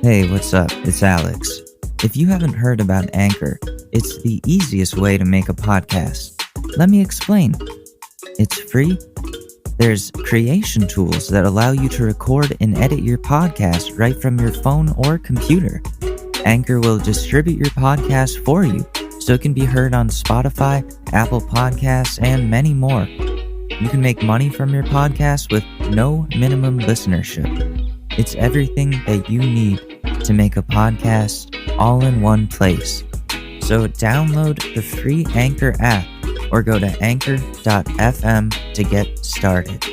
Hey, what's up? It's Alex. If you haven't heard about Anchor, it's the easiest way to make a podcast. Let me explain. It's free. There's creation tools that allow you to record and edit your podcast right from your phone or computer. Anchor will distribute your podcast for you, so it can be heard on Spotify, Apple Podcasts, and many more. You can make money from your podcast with no minimum listenership. It's everything that you need to make a podcast all in one place. So download the free Anchor app or go to anchor.fm to get started.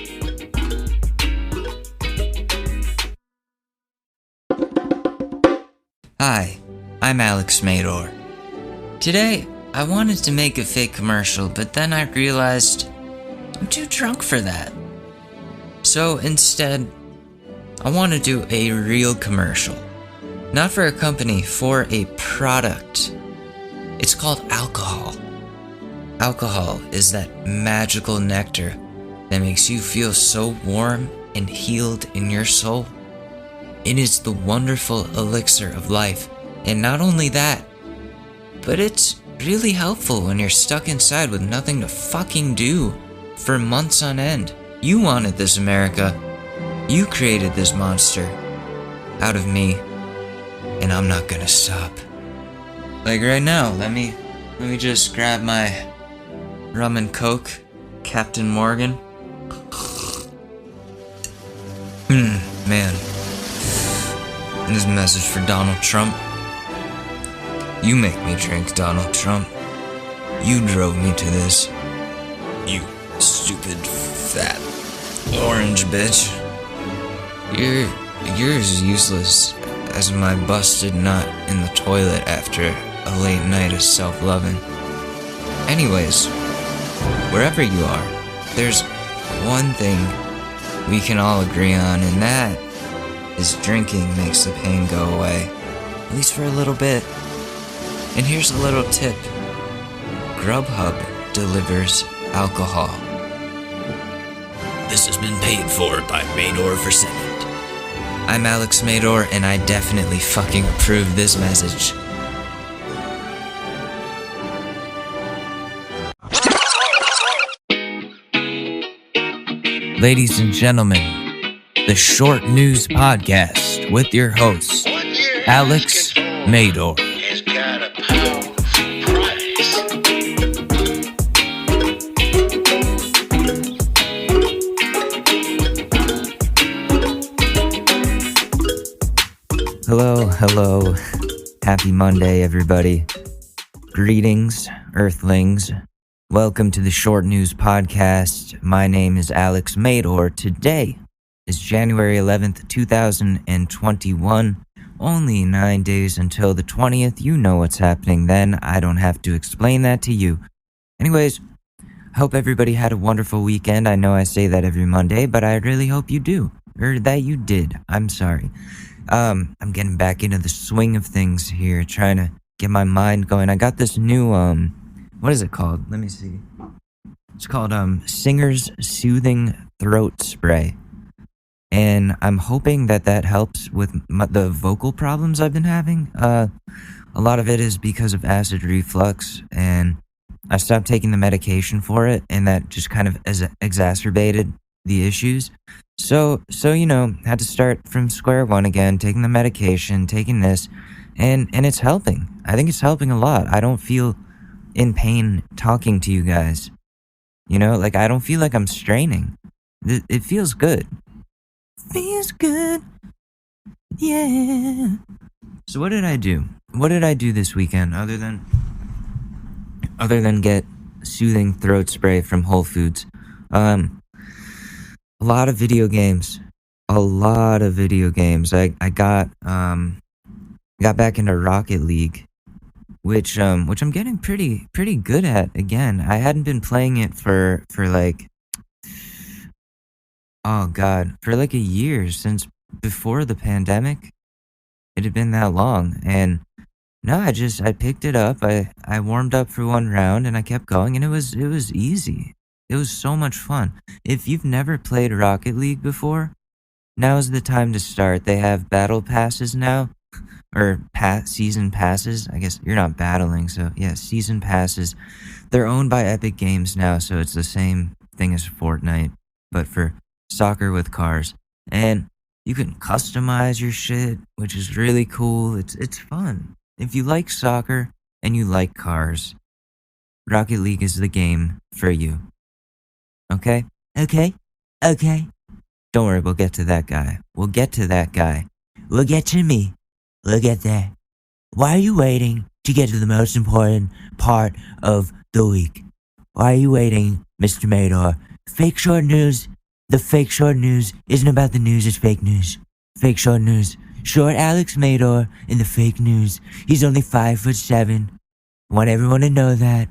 Hi, I'm Alex Mador. Today, I wanted to make a fake commercial, but then I realized I'm too drunk for that. So instead, I want to do a real commercial. Not for a company, for a product. It's called alcohol. Alcohol is that magical nectar that makes you feel so warm and healed in your soul. It is the wonderful elixir of life. And not only that, but it's really helpful when you're stuck inside with nothing to fucking do for months on end. You wanted this, America. You created this monster out of me, and I'm not gonna stop. Like right now, let me just grab my rum and coke, Captain Morgan. Man. And this message for Donald Trump. You make me drink, Donald Trump. You drove me to this. You stupid, fat, orange bitch. You're as useless as my busted nut in the toilet after a late night of self-loving. Anyways, wherever you are, there's one thing we can all agree on, and that is drinking makes the pain go away, at least for a little bit. And here's a little tip. Grubhub delivers alcohol. This has been paid for by Mador for Senate. I'm Alex Mador, and I definitely fucking approve this message. Ladies and gentlemen, the Short News Podcast with your host, Alex Mador. Hello. Happy Monday, everybody. Greetings, Earthlings. Welcome to the Short News Podcast. My name is Alex Mador. Today is January 11th, 2021. Only 9 days until the 20th. You know what's happening then. I don't have to explain that to you. Anyways, I hope everybody had a wonderful weekend. I know I say that every Monday, but I really hope you do. Or that you did. I'm sorry. I'm getting back into the swing of things here, trying to get my mind going. I got this new, what is it called? Let me see. It's called, Singer's Soothing Throat Spray. And I'm hoping that helps with the vocal problems I've been having. A lot of it is because of acid reflux, and I stopped taking the medication for it, and that just kind of exacerbated the issues. So, had to start from square one again, taking the medication, taking this, and it's helping. I think it's helping a lot. I don't feel in pain talking to you guys. I don't feel like I'm straining. It feels good. Feels good. Yeah. So what did I do? What did I do this weekend other than get soothing throat spray from Whole Foods? A lot of video games. I got back into Rocket League, which I'm getting pretty good at again. I hadn't been playing it for like a year, since before the pandemic. It had been that long, and no, I picked it up. I warmed up for one round and I kept going, and it was easy. It was so much fun. If you've never played Rocket League before, now's the time to start. They have battle passes now, or season passes. I guess you're not battling, so yeah, season passes. They're owned by Epic Games now, so it's the same thing as Fortnite, but for soccer with cars. And you can customize your shit, which is really cool. It's fun. If you like soccer and you like cars, Rocket League is the game for you. Okay? Okay? Okay. Don't worry, we'll get to that guy. We'll get to that guy. We'll get to me. Look at that. Why are you waiting to get to the most important part of the week? Why are you waiting, Mr. Mador? Fake short news. The fake short news isn't about the news, it's fake news. Fake short news. Short Alex Mador in the fake news. He's only 5'7". Want everyone to know that.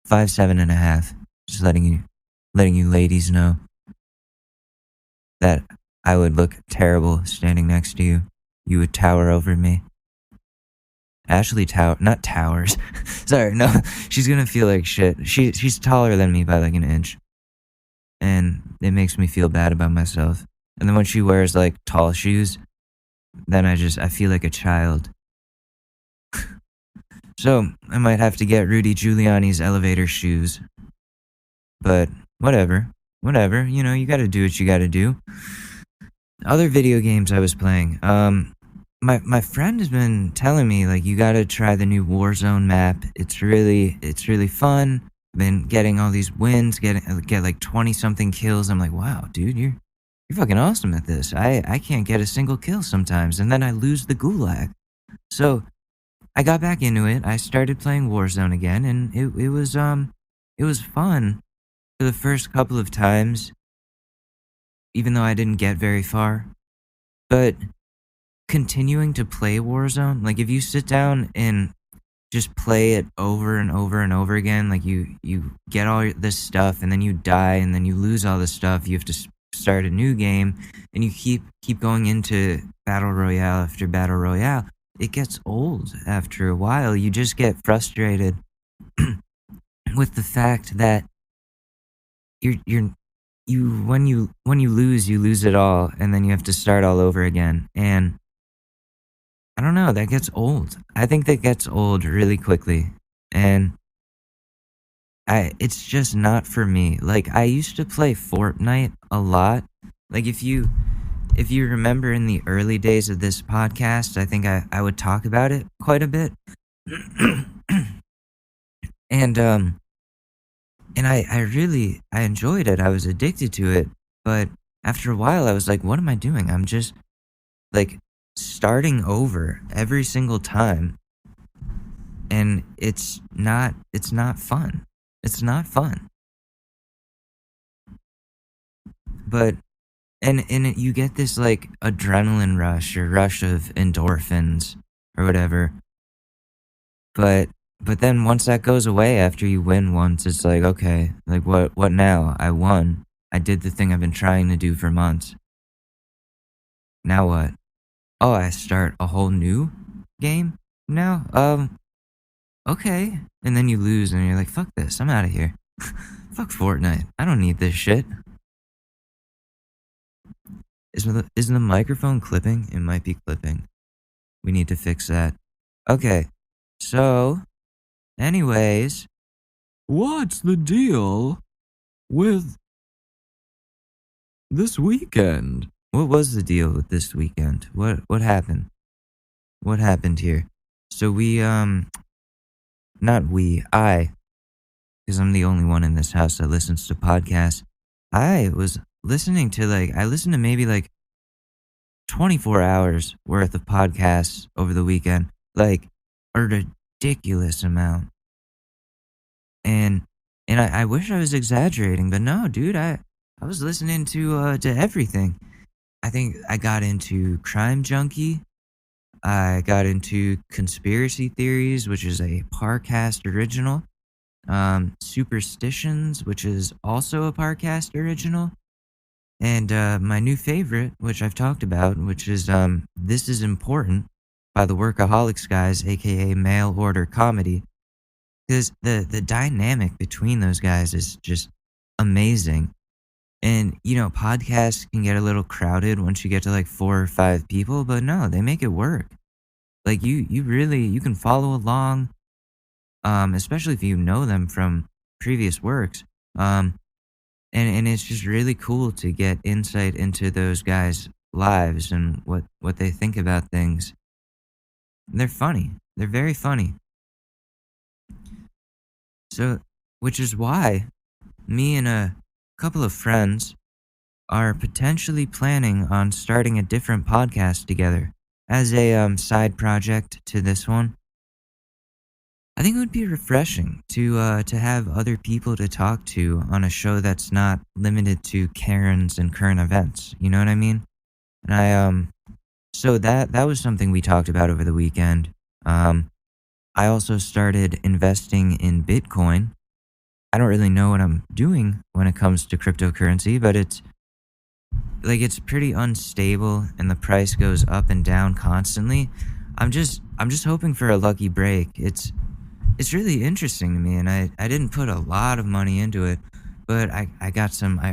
5'7.5". Just letting you ladies know that I would look terrible standing next to you. You would tower over me. Ashley not towers. Sorry, no. She's gonna feel like shit. She's taller than me by like an inch. And it makes me feel bad about myself. And then when she wears like tall shoes, then I feel like a child. So I might have to get Rudy Giuliani's elevator shoes. But whatever, you gotta do what you gotta do. Other video games I was playing, my friend has been telling me, like, you gotta try the new Warzone map. It's really fun. I've been getting all these wins, get like 20-something kills. I'm like, wow, dude, you're fucking awesome at this. I can't get a single kill sometimes, and then I lose the gulag. So I got back into it. I started playing Warzone again, and it was fun for the first couple of times, even though I didn't get very far. But continuing to play Warzone, like if you sit down and just play it over and over and over again, like you get all this stuff and then you die and then you lose all this stuff, you have to start a new game, and you keep going into battle royale after battle royale. It gets old after a while. You just get frustrated with the fact that when you lose it all, and then you have to start all over again. And I don't know, that gets old. I think that gets old really quickly, and it's just not for me. Like, I used to play Fortnite a lot. Like, if you remember in the early days of this podcast, I think I would talk about it quite a bit. And I enjoyed it. I was addicted to it. But after a while, I was like, what am I doing? I'm just like starting over every single time. And it's not fun. It's not fun. But and you get this like adrenaline rush or rush of endorphins or whatever. But then once that goes away after you win once, it's like, okay, like what now? I won. I did the thing I've been trying to do for months. Now what? Oh, I start a whole new game now? Okay. And then you lose and you're like, fuck this, I'm out of here. Fuck Fortnite. I don't need this shit. Is the microphone clipping? It might be clipping. We need to fix that. Okay. So, anyways, what's the deal with this weekend? What was the deal with this weekend? What happened? What happened here? So I, because I'm the only one in this house that listens to podcasts. I listened to maybe like 24 hours worth of podcasts over the weekend, like a ridiculous amount. And I wish I was exaggerating, but no, dude, I was listening to everything. I think I got into Crime Junkie. I got into Conspiracy Theories, which is a Parcast original. Superstitions, which is also a Parcast original. And my new favorite, which I've talked about, which is This Is Important by the Workaholics guys, aka Mail Order Comedy. Because the dynamic between those guys is just amazing. And, podcasts can get a little crowded once you get to like 4 or 5 people, but no, they make it work. Like you really you can follow along, especially if you know them from previous works. And it's just really cool to get insight into those guys' lives and what they think about things. They're funny. They're very funny. So, which is why me and a couple of friends are potentially planning on starting a different podcast together as a side project to this one. I think it would be refreshing to have other people to talk to on a show that's not limited to Karens and current events. You know what I mean? And so that was something we talked about over the weekend. I also started investing in Bitcoin. I don't really know what I'm doing when it comes to cryptocurrency, but it's pretty unstable and the price goes up and down constantly. I'm just hoping for a lucky break. It's really interesting to me, and I didn't put a lot of money into it, but I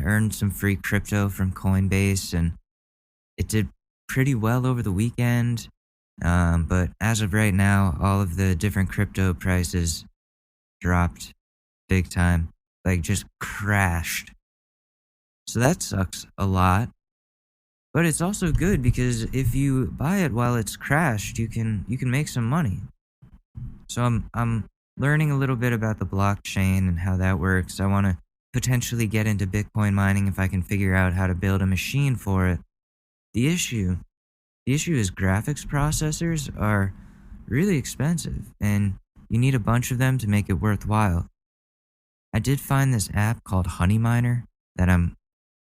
earned some free crypto from Coinbase, and it did pretty well over the weekend. But as of right now, all of the different crypto prices dropped big time, like just crashed. So that sucks a lot. But it's also good because if you buy it while it's crashed, you can make some money. So I'm learning a little bit about the blockchain and how that works. I want to potentially get into Bitcoin mining if I can figure out how to build a machine for it. The issue the issue is graphics processors are really expensive and you need a bunch of them to make it worthwhile. I did find this app called Honey Miner that I'm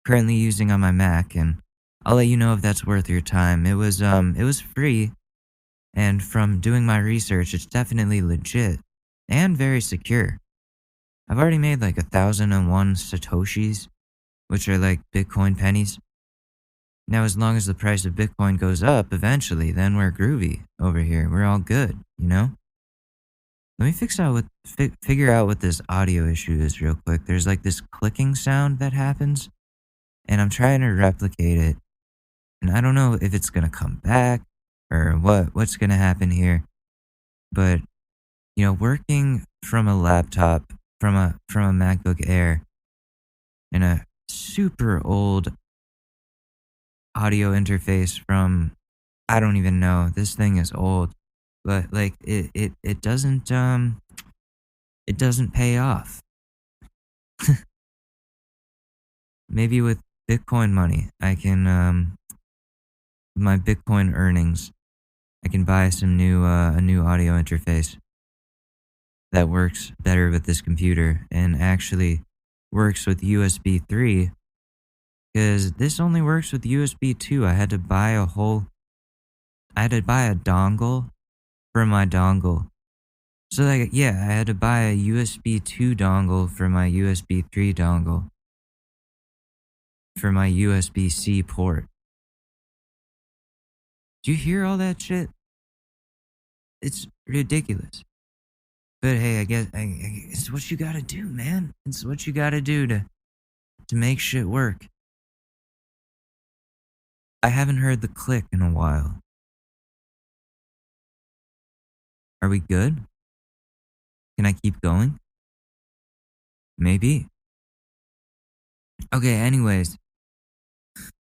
currently using on my Mac, and I'll let you know if that's worth your time. It was free, and from doing my research, it's definitely legit and very secure. I've already made like 1,001 satoshis, which are like Bitcoin pennies. Now, as long as the price of Bitcoin goes up eventually, then we're groovy over here. We're all good, you know? Let me figure out what this audio issue is real quick. There's like this clicking sound that happens, and I'm trying to replicate it. And I don't know if it's gonna come back or what's gonna happen here. But working from a laptop, from a MacBook Air, and a super old audio interface from I don't even know. This thing is old, but like it doesn't pay off. Maybe with Bitcoin money, I can my Bitcoin earnings, I can buy some new a new audio interface that works better with this computer and actually works with USB 3 because this only works with USB 2. I had to buy a dongle for my dongle. So like yeah, I had to buy a USB 2 dongle for my USB 3 dongle for my USB-C port. Do you hear all that shit? It's ridiculous. But hey, I guess it's what you gotta do, man. It's what you gotta do to make shit work. I haven't heard the click in a while. Are we good? Can I keep going? Maybe. Okay, anyways,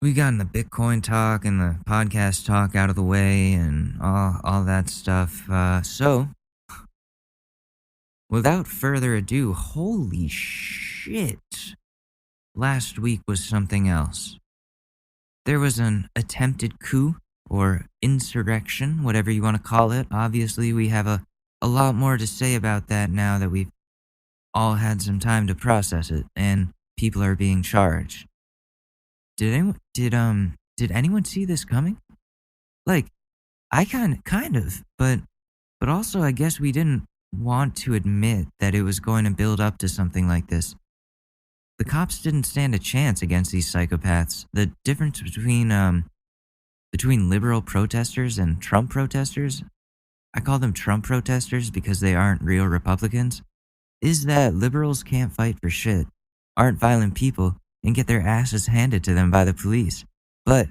we gotten the Bitcoin talk and the podcast talk out of the way and all that stuff. So, without further ado, holy shit. Last week was something else. There was an attempted coup or insurrection, whatever you want to call it. Obviously, we have a lot more to say about that now that we've all had some time to process it and people are being charged. Did anyone see this coming? Like, I kind of, but also I guess we didn't want to admit that it was going to build up to something like this. The cops didn't stand a chance against these psychopaths. The difference between liberal protesters and Trump protesters, I call them Trump protesters because they aren't real Republicans, is that liberals can't fight for shit, aren't violent people, and get their asses handed to them by the police. But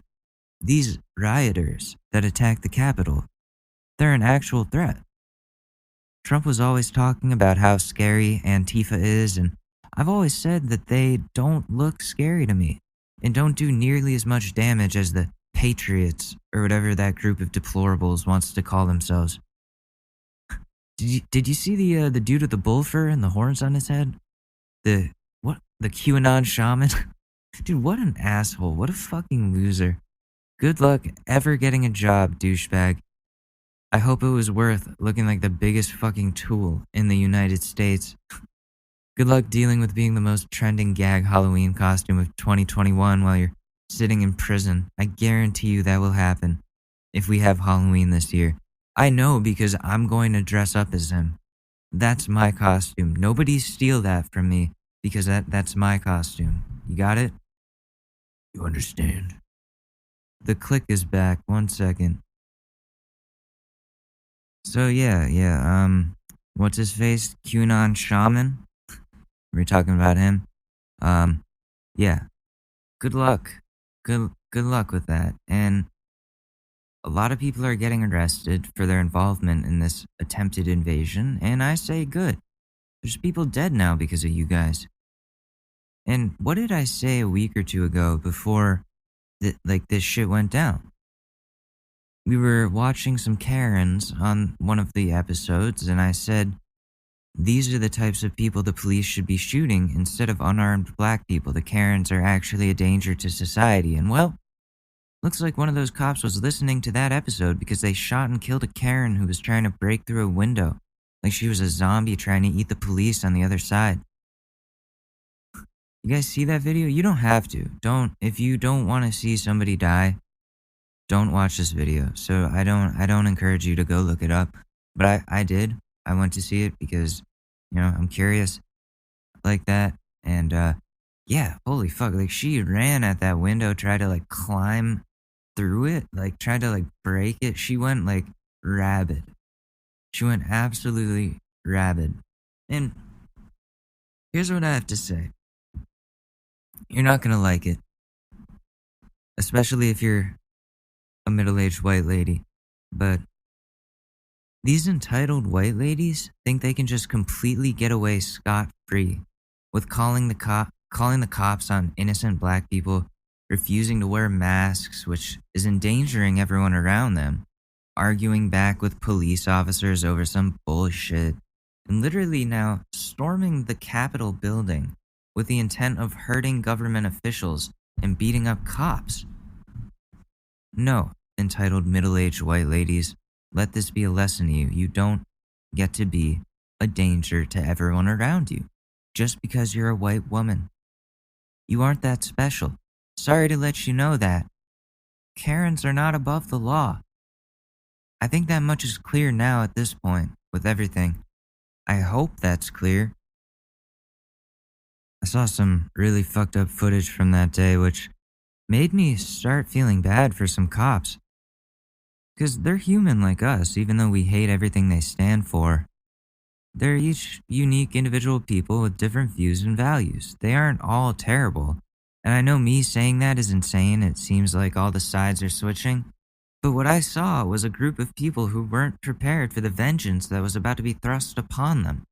these rioters that attacked the Capitol, they're an actual threat. Trump was always talking about how scary Antifa is, and I've always said that they don't look scary to me and don't do nearly as much damage as the Patriots or whatever that group of deplorables wants to call themselves. Did you see the dude with the bull fur and the horns on his head? The QAnon shaman? Dude, what an asshole. What a fucking loser. Good luck ever getting a job, douchebag. I hope it was worth looking like the biggest fucking tool in the United States. Good luck dealing with being the most trending gag Halloween costume of 2021 while you're sitting in prison. I guarantee you that will happen if we have Halloween this year. I know because I'm going to dress up as him. That's my costume. Nobody steal that from me because that's my costume. You got it? You understand? The click is back. 1 second. So yeah, what's his face? QAnon shaman? We're talking about him. Yeah. Good luck. Good luck with that. And a lot of people are getting arrested for their involvement in this attempted invasion, and I say good. There's people dead now because of you guys. And what did I say a week or two ago before this shit went down? We were watching some Karens on one of the episodes, and I said, these are the types of people the police should be shooting instead of unarmed black people. The Karens are actually a danger to society. And well, looks like one of those cops was listening to that episode because they shot and killed a Karen who was trying to break through a window, like she was a zombie trying to eat the police on the other side. You guys see that video? You don't have to. If you don't want to see somebody die, don't watch this video. So I don't encourage you to go look it up. But I did. I went to see it because, I'm curious like that. And yeah, holy fuck. Like she ran at that window, tried to climb through it, tried to break it. She went rabid. She went absolutely rabid. And here's what I have to say. You're not gonna like it. Especially if you're a middle-aged white lady. But these entitled white ladies think they can just completely get away scot-free with calling the cops on innocent black people, refusing to wear masks, which is endangering everyone around them, arguing back with police officers over some bullshit, and literally now storming the Capitol building with the intent of hurting government officials and beating up cops. No, entitled middle-aged white ladies, let this be a lesson to you. You don't get to be a danger to everyone around you just because you're a white woman. You aren't that special. Sorry to let you know that. Karens are not above the law. I think that much is clear now at this point with everything. I hope that's clear. I saw some really fucked up footage from that day, which made me start feeling bad for some cops. Because they're human like us, even though we hate everything they stand for. They're each unique individual people with different views and values. They aren't all terrible. And I know me saying that is insane. It seems like all the sides are switching. But what I saw was a group of people who weren't prepared for the vengeance that was about to be thrust upon them.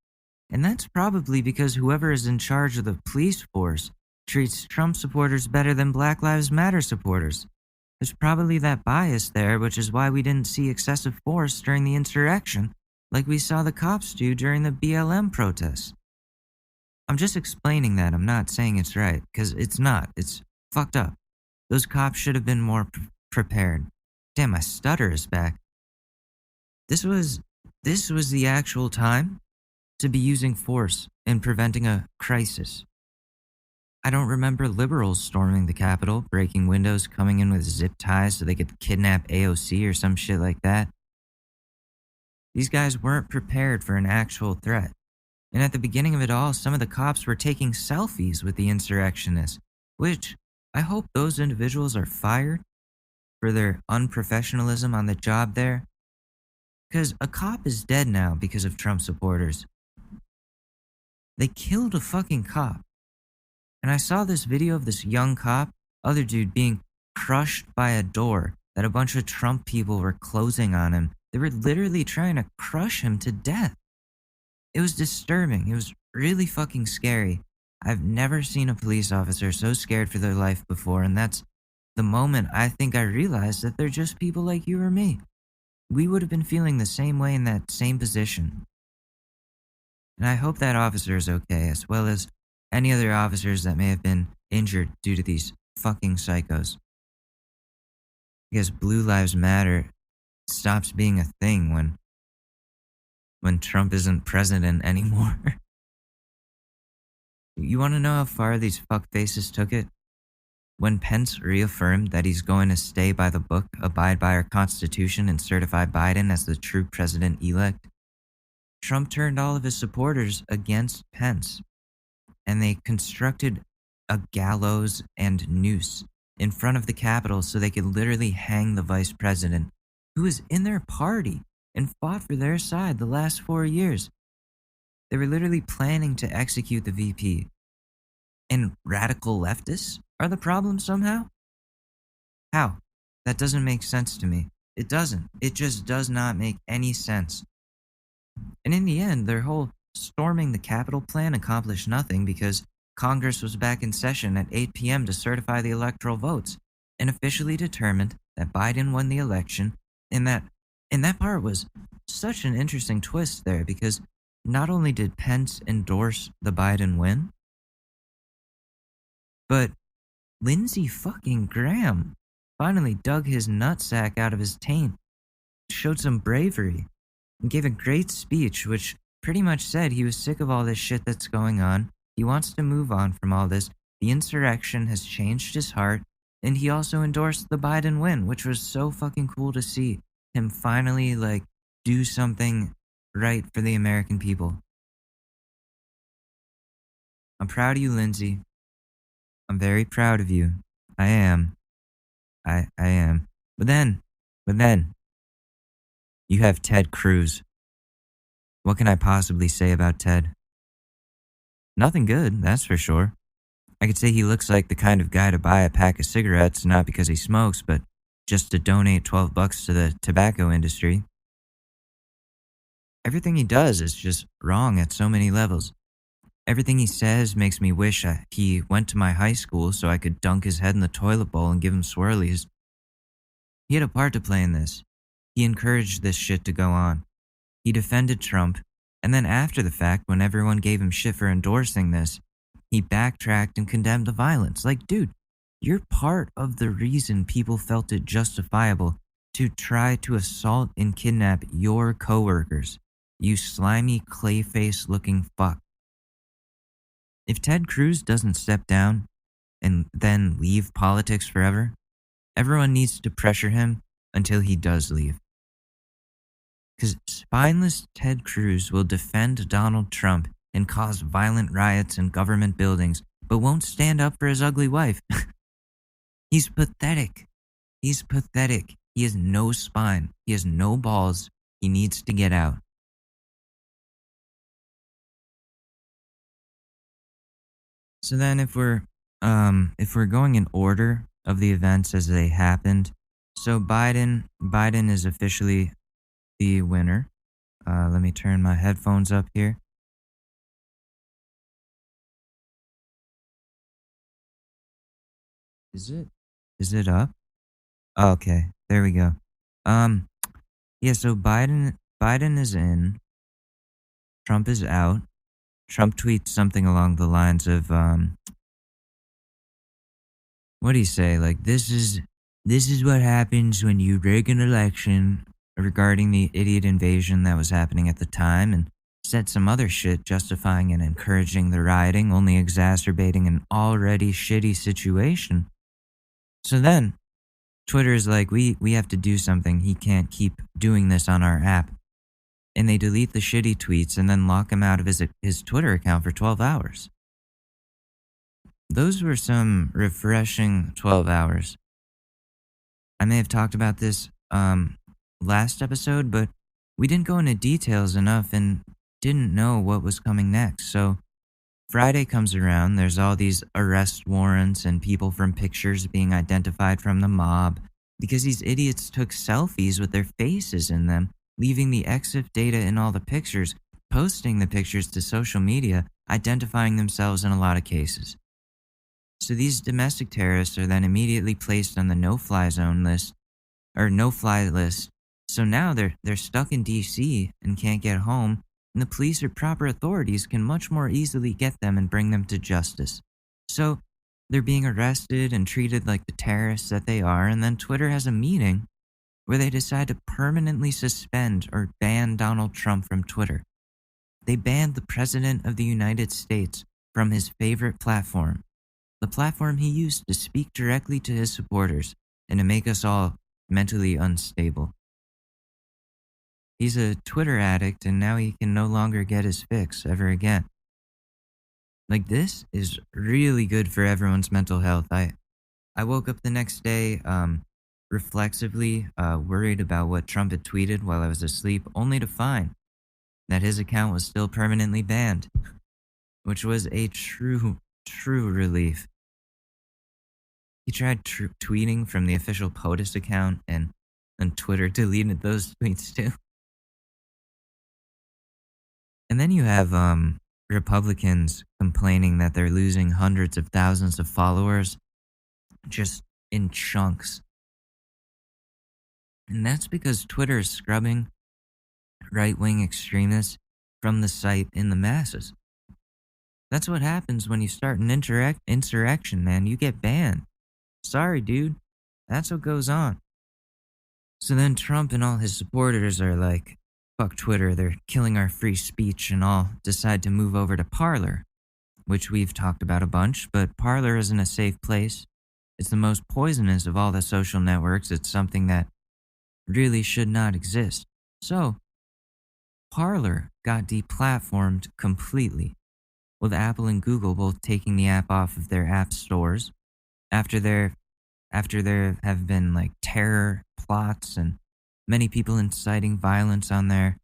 And that's probably because whoever is in charge of the police force treats Trump supporters better than Black Lives Matter supporters. There's probably that bias there, which is why we didn't see excessive force during the insurrection, like we saw the cops do during the BLM protests. I'm just explaining that. I'm not saying it's right, because it's not. It's fucked up. Those cops should have been more prepared. Damn, my stutter is back. This was the actual time to be using force in preventing a crisis. I don't remember liberals storming the Capitol, breaking windows, coming in with zip ties so they could kidnap AOC or some shit like that. These guys weren't prepared for an actual threat. And at the beginning of it all, some of the cops were taking selfies with the insurrectionists, which I hope those individuals are fired for their unprofessionalism on the job there. Because a cop is dead now because of Trump supporters. They killed a fucking cop. And I saw this video of this young cop, other dude, being crushed by a door that a bunch of Trump people were closing on him They were literally trying to crush him to death. It was disturbing. It was really fucking scary. I've never seen a police officer so scared for their life before, and that's the moment I think I realized that they're just people like you or me. We would have been feeling the same way in that same position. And I hope that officer is okay, as well as any other officers that may have been injured due to these fucking psychos. Because Blue Lives Matter stops being a thing when Trump isn't president anymore. You want to know how far these fuckfaces took it? When Pence reaffirmed that he's going to stay by the book, abide by our Constitution, and certify Biden as the true president-elect, Trump turned all of his supporters against Pence, and they constructed a gallows and noose in front of the Capitol so they could literally hang the vice president, who was in their party and fought for their side the last 4 years. They were literally planning to execute the VP. And radical leftists are the problem somehow? How? That doesn't make sense to me. It doesn't. It just does not make any sense. And in the end, their whole storming the Capitol plan accomplished nothing because Congress was back in session at 8 p.m. to certify the electoral votes and officially determined that Biden won the election. And that part was such an interesting twist there because not only did Pence endorse the Biden win, but Lindsey fucking Graham finally dug his nutsack out of his taint, showed some bravery, and gave a great speech which pretty much said he was sick of all this shit that's going on. He wants to move on from all this. The insurrection has changed his heart, and he also endorsed the Biden win, which was so fucking cool to see him finally do something right for the American people. I'm proud of you, Lindsey. I'm very proud of you. I am. I am. But then, you have Ted Cruz. What can I possibly say about Ted? Nothing good, that's for sure. I could say he looks like the kind of guy to buy a pack of cigarettes, not because he smokes, but just to donate $12 to the tobacco industry. Everything he does is just wrong at so many levels. Everything he says makes me wish he went to my high school so I could dunk his head in the toilet bowl and give him swirlies. He had a part to play in this. He encouraged this shit to go on. He defended Trump, and then after the fact, when everyone gave him shit for endorsing this, he backtracked and condemned the violence. Dude, you're part of the reason people felt it justifiable to try to assault and kidnap your coworkers, you slimy clay-face-looking fuck. If Ted Cruz doesn't step down and then leave politics forever, everyone needs to pressure him until he does leave. Because spineless Ted Cruz will defend Donald Trump and cause violent riots in government buildings, but won't stand up for his ugly wife. He's pathetic. He's pathetic. He has no spine. He has no balls. He needs to get out. So then if we're going in order of the events as they happened, so Biden is officially the winner. Let me turn my headphones up here. Is it up? Oh, okay, there we go. Yeah, so Biden is in. Trump is out. Trump tweets something along the lines of, what do you say? This is what happens when you rig an election, regarding the idiot invasion that was happening at the time, and said some other shit justifying and encouraging the rioting, only exacerbating an already shitty situation. So then, Twitter is like, we have to do something. He can't keep doing this on our app. And they delete the shitty tweets and then lock him out of his Twitter account for 12 hours. Those were some refreshing 12 hours. I may have talked about this last episode, but we didn't go into details enough and didn't know what was coming next. So Friday comes around, there's all these arrest warrants and people from pictures being identified from the mob because these idiots took selfies with their faces in them leaving the EXIF data in all the pictures, posting the pictures to social media, identifying themselves in a lot of cases. So these domestic terrorists are then immediately placed on the no-fly zone list, or no-fly list. So now they're stuck in DC and can't get home, and the police or proper authorities can much more easily get them and bring them to justice. So they're being arrested and treated like the terrorists that they are, and then Twitter has a meeting where they decide to permanently suspend or ban Donald Trump from Twitter. They banned the President of the United States from his favorite platform, the platform he used to speak directly to his supporters and to make us all mentally unstable. He's a Twitter addict, and now he can no longer get his fix ever again. Like, this is really good for everyone's mental health. I woke up the next day reflexively worried about what Trump had tweeted while I was asleep, only to find that his account was still permanently banned, which was a true relief. He tried tweeting from the official POTUS account, and Twitter deleted those tweets too. And then you have Republicans complaining that they're losing hundreds of thousands of followers just in chunks. And that's because Twitter is scrubbing right-wing extremists from the site in the masses. That's what happens when you start an insurrection, man. You get banned. Sorry, dude. That's what goes on. So then Trump and all his supporters are like, fuck Twitter, they're killing our free speech, and all decide to move over to Parler, which we've talked about a bunch, but Parler isn't a safe place. It's the most poisonous of all the social networks. It's something that really should not exist. So, Parler got deplatformed completely, with Apple and Google both taking the app off of their app stores after there have been like terror plots and many people inciting violence on there.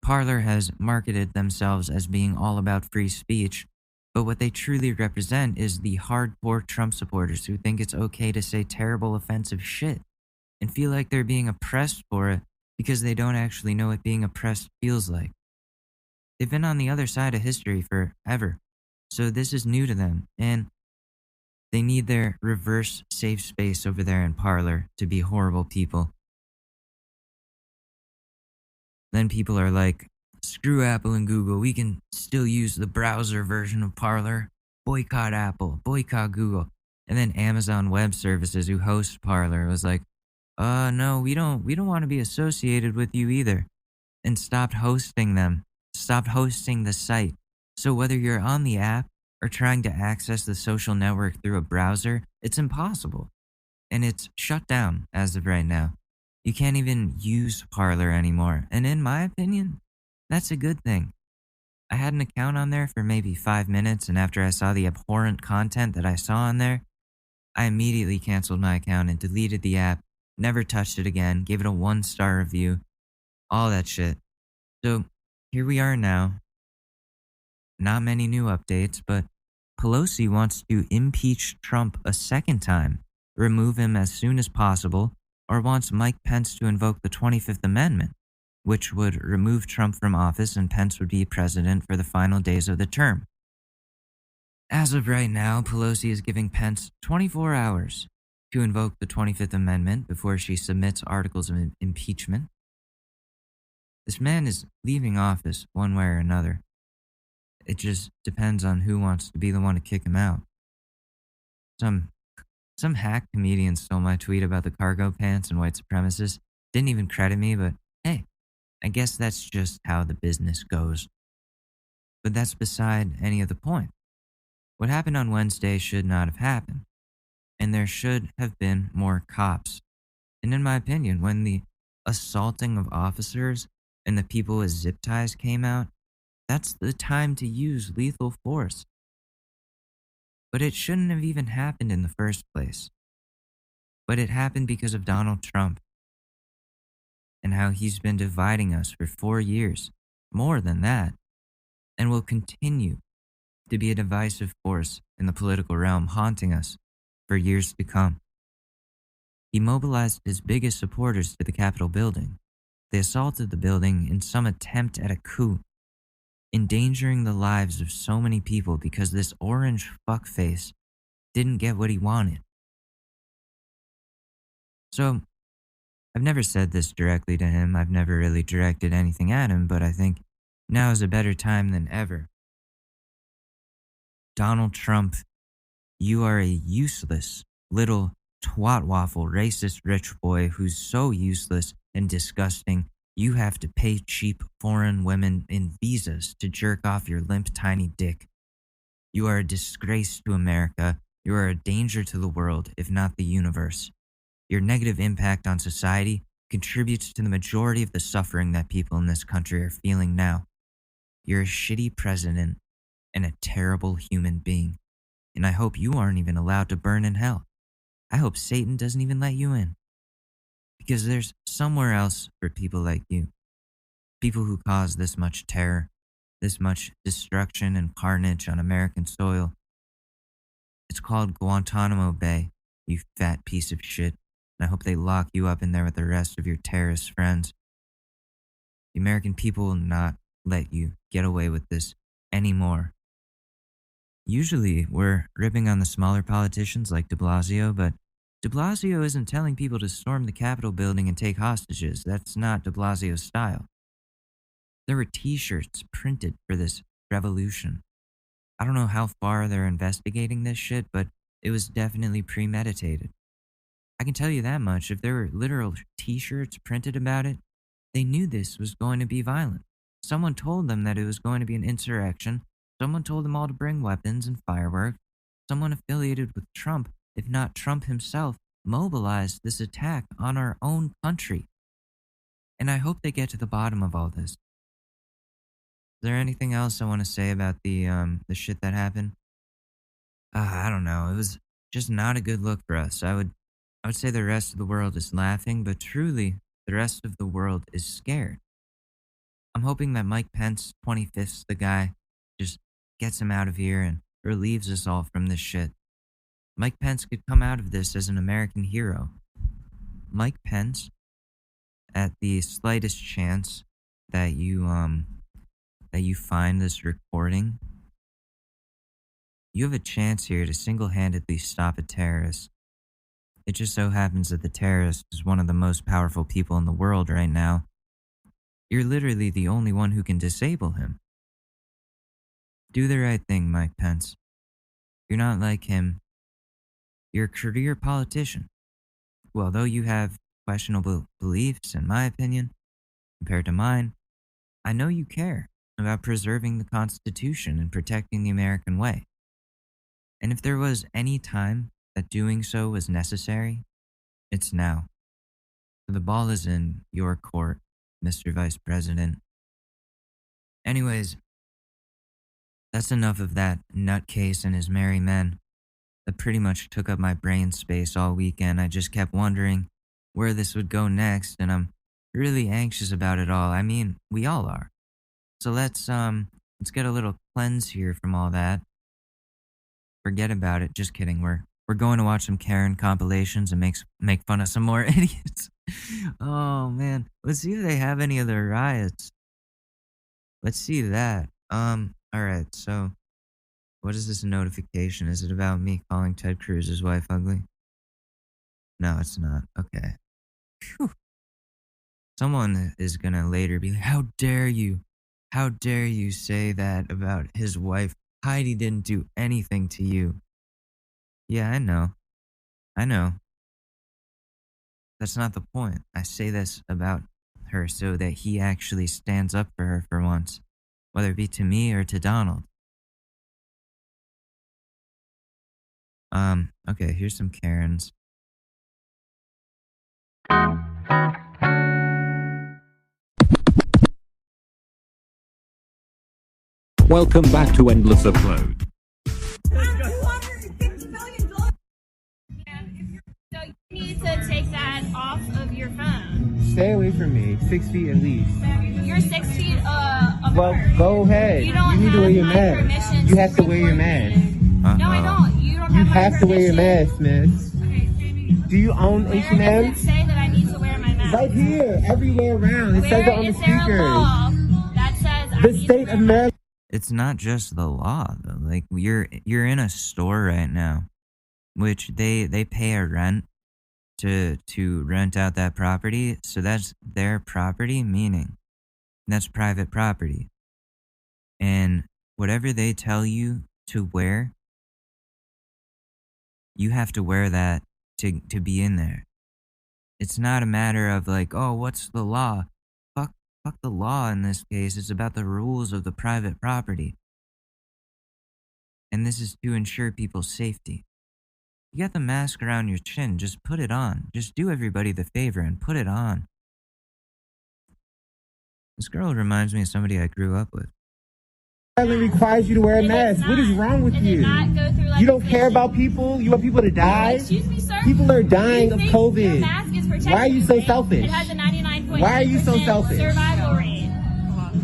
Parler has marketed themselves as being all about free speech, but what they truly represent is the hardcore Trump supporters who think it's okay to say terrible, offensive shit and feel like they're being oppressed for it because they don't actually know what being oppressed feels like. They've been on the other side of history forever, so this is new to them, and they need their reverse safe space over there in Parler to be horrible people. Then people are like, screw Apple and Google, we can still use the browser version of Parler. Boycott Apple, boycott Google. And then Amazon Web Services, who host Parler, was like, no, we don't want to be associated with you either. And stopped hosting them, stopped hosting the site. So whether you're on the app or trying to access the social network through a browser, it's impossible. And it's shut down as of right now. You can't even use Parler anymore. And in my opinion, that's a good thing. I had an account on there for maybe 5 minutes, and after I saw the abhorrent content that I saw on there, I immediately canceled my account and deleted the app, never touched it again, gave it a 1-star review, all that shit. So here we are now. Not many new updates, but Pelosi wants to impeach Trump a second time, remove him as soon as possible, or wants Mike Pence to invoke the 25th Amendment, which would remove Trump from office and Pence would be president for the final days of the term. As of right now, Pelosi is giving Pence 24 hours to invoke the 25th Amendment before she submits articles of impeachment. This man is leaving office one way or another. It just depends on who wants to be the one to kick him out. Some hack comedian stole my tweet about the cargo pants and white supremacists. Didn't even credit me, but hey, I guess that's just how the business goes. But that's beside any of the point. What happened on Wednesday should not have happened. And there should have been more cops. And in my opinion, when the assaulting of officers and the people with zip ties came out, that's the time to use lethal force. But it shouldn't have even happened in the first place. But it happened because of Donald Trump and how he's been dividing us for 4 years, more than that, and will continue to be a divisive force in the political realm, haunting us for years to come. He mobilized his biggest supporters to the Capitol building, They assaulted the building in some attempt at a coup, endangering the lives of so many people because this orange fuckface didn't get what he wanted. So, I've never said this directly to him. I've never really directed anything at him, but I think now is a better time than ever. Donald Trump, you are a useless little twat waffle racist rich boy who's so useless and disgusting you have to pay cheap foreign women in visas to jerk off your limp tiny dick. You are a disgrace to America. You are a danger to the world, if not the universe. Your negative impact on society contributes to the majority of the suffering that people in this country are feeling now. You're a shitty president and a terrible human being. And I hope you aren't even allowed to burn in hell. I hope Satan doesn't even let you in. Because there's somewhere else for people like you. People who cause this much terror, this much destruction and carnage on American soil. It's called Guantanamo Bay, you fat piece of shit. And I hope they lock you up in there with the rest of your terrorist friends. The American people will not let you get away with this anymore. Usually, we're ripping on the smaller politicians like de Blasio, but de Blasio isn't telling people to storm the Capitol building and take hostages. That's not de Blasio's style. There were t-shirts printed for this revolution. I don't know how far they're investigating this shit, but it was definitely premeditated. I can tell you that much. If there were literal t-shirts printed about it, they knew this was going to be violent. Someone told them that it was going to be an insurrection. Someone told them all to bring weapons and fireworks. Someone affiliated with Trump, if not Trump himself, mobilized this attack on our own country. And I hope they get to the bottom of all this. Is there anything else I want to say about the shit that happened? I don't know. It was just not a good look for us. I would say the rest of the world is laughing, but truly, the rest of the world is scared. I'm hoping that Mike Pence, 25th's the guy, just gets him out of here and relieves us all from this shit. Mike Pence could come out of this as an American hero. Mike Pence, at the slightest chance that you find this recording, you have a chance here to single-handedly stop a terrorist. It just so happens that the terrorist is one of the most powerful people in the world right now. You're literally the only one who can disable him. Do the right thing, Mike Pence. You're not like him. You're a career politician. Well, although you have questionable beliefs, in my opinion, compared to mine, I know you care about preserving the Constitution and protecting the American way. And if there was any time that doing so was necessary, it's now. So the ball is in your court, Mr. Vice President. Anyways, that's enough of that nutcase and his merry men. That pretty much took up my brain space all weekend. I just kept wondering where this would go next, and I'm really anxious about it all. I mean, we all are. So let's get a little cleanse here from all that. Forget about it. Just kidding. We're going to watch some Karen compilations and make fun of some more idiots. Oh man, let's see if they have any other riots. Let's see that. All right. So, what is this notification? Is it about me calling Ted Cruz's wife ugly? No, it's not. Okay. Phew. Someone is gonna later be like, "How dare you? How dare you say that about his wife? Heidi didn't do anything to you." Yeah, I know. That's not the point. I say this about her so that he actually stands up for her for once, whether it be to me or to Donald. Okay, here's some Karens. Welcome back to Endless Upload. So you need to take that off of your phone. Stay away from me. 6 feet at least. You're 6 feet apart. Well, go ahead. You don't need have to wear your my mask. permission You have to wear your record mask. me. No, I don't. You don't You have my have to wear your permission. mask, miss. Okay, Do you own where does it H&M? say that I need to wear my mask? mask? Right here, everywhere around. It says it Where on the is there a speakers. law that says I The need state to of wear a Maryland. It's not just the law though. Like you're in a store right now, which they pay a rent to rent out that property, so that's their property, meaning that's private property. And whatever they tell you to wear, you have to wear that to be in there. It's not a matter of like, oh, what's the law? Fuck the law in this case. It's about the rules of the private property. And this is to ensure people's safety. You got the mask around your chin, just put it on. Just do everybody the favor and put it on. This girl reminds me of somebody I grew up with. Maryland requires you to wear a It mask. does What is not. wrong with It you? did not go through You don't care legislation. about people? You want people to die? Excuse me, sir? People are dying You of think COVID. Your mask is protecting Why are you so right? selfish? It has a 99.9% Why are you so selfish? survival rate.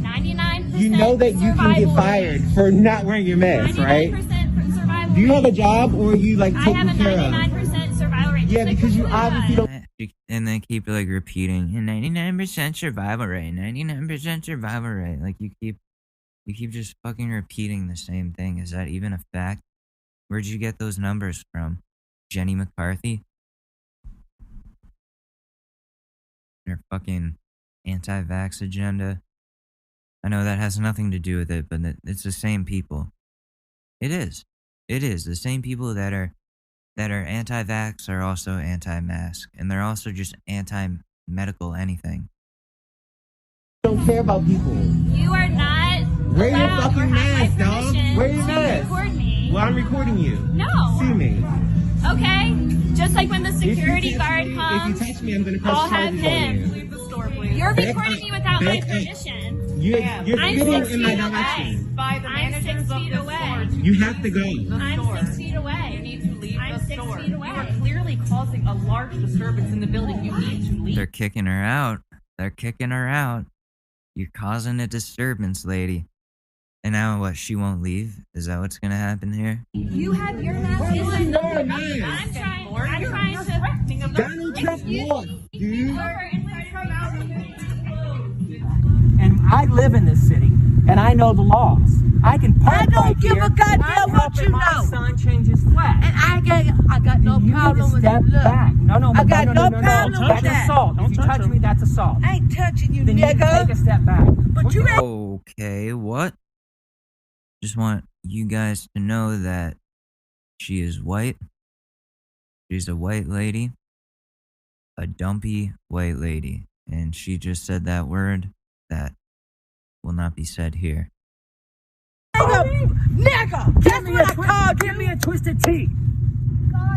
99% You know that you can get survival fired rate. for not wearing your mask, right? 99% survival Do you have a rate. job or are you like I have a taken care of? 99% survival rate. Yeah, just like because you the flu obviously does. don't. And they keep like repeating 99% survival rate, 99% survival rate. Like you keep just fucking repeating the same thing. Is that even a fact? Where'd you get those numbers from? Jenny McCarthy? Her fucking anti-vax agenda. I know that has nothing to do with it, but it's the same people. It is. It is. The same people that are anti-vax are also anti-mask. And they're also just anti-medical anything. Don't care about people. You are not Wear your allowed or fucking have my mask, dog. permission Wear your to mask. record me. Well, I'm recording you. No. Sue me. Okay? Just like when the security guard If you comes, touch me, I'm going to press I'll have charges him. on you. Leave the store, please. You're Back recording up. me without my Back up. permission. You're Ma'am. I'm spitting 6 in my feet away. direction. By the I'm 6 managers of feet the away. store. You have to go. I'm store. 6 feet away. You need to leave I'm the 6 store. feet away. You are clearly causing a large disturbance in the building. You need to leave. They're kicking her out. They're kicking her out. You're causing a disturbance, lady. And now what? She won't leave? Is that what's gonna happen here? You have your mask Why would you on. wear a mask? I'm trying You're to. threatening a Donald Trump lost, dude. And I live in this city, and I know the laws. I can park I don't right give here. a goddamn I'm what helping you my know. son change his flag. And I got no you problem need to with step it. Look, back. No, I got no problem That's with that. assault. If you touch me, that's assault. I ain't touching you, Then you need to take a nigga. step back. But you ain't. Okay, what? Just want you guys to know that she is white. She's a white lady. A dumpy white lady. And she just said that word that will not be said here. Nigga, that's what I called Give you. me a twisted tea.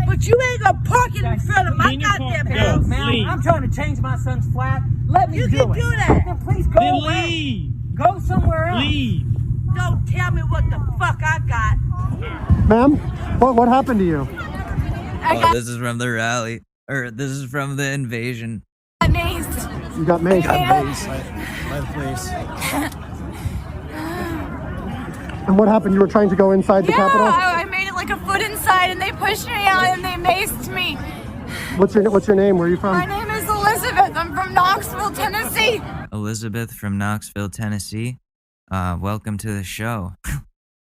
But you ain't gonna park it in front of my goddamn house. Ma'am, I'm trying to change my son's flat. Let me You do can it. do that. Then please go away. Leave. Go somewhere else. Leave. Don't tell me what the fuck I got. Ma'am, what happened to you? Oh, this is from the rally. Or this is from the invasion. You got maced. By the police. And what happened? You were trying to go inside the Capitol? I made it like a foot inside and they pushed me out and they maced me. What's your name? Where are you from? My name is Elizabeth. I'm from Knoxville, Tennessee. Elizabeth from Knoxville, Tennessee. Welcome to the show.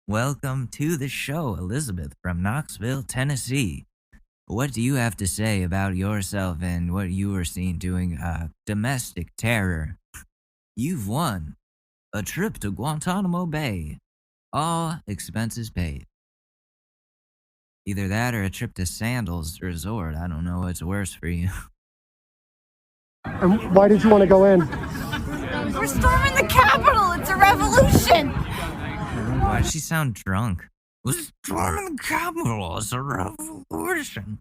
Welcome to the show, Elizabeth from Knoxville, Tennessee. What do you have to say about yourself and what you were seen doing domestic terror? You've won a trip to Guantanamo Bay. All expenses paid. Either that or a trip to Sandals Resort. I don't know what's worse for you. And why did you want to go in? We're storming the Capitol. It's a revolution. Why does she sound drunk? We're storming the Capitol. It's a revolution.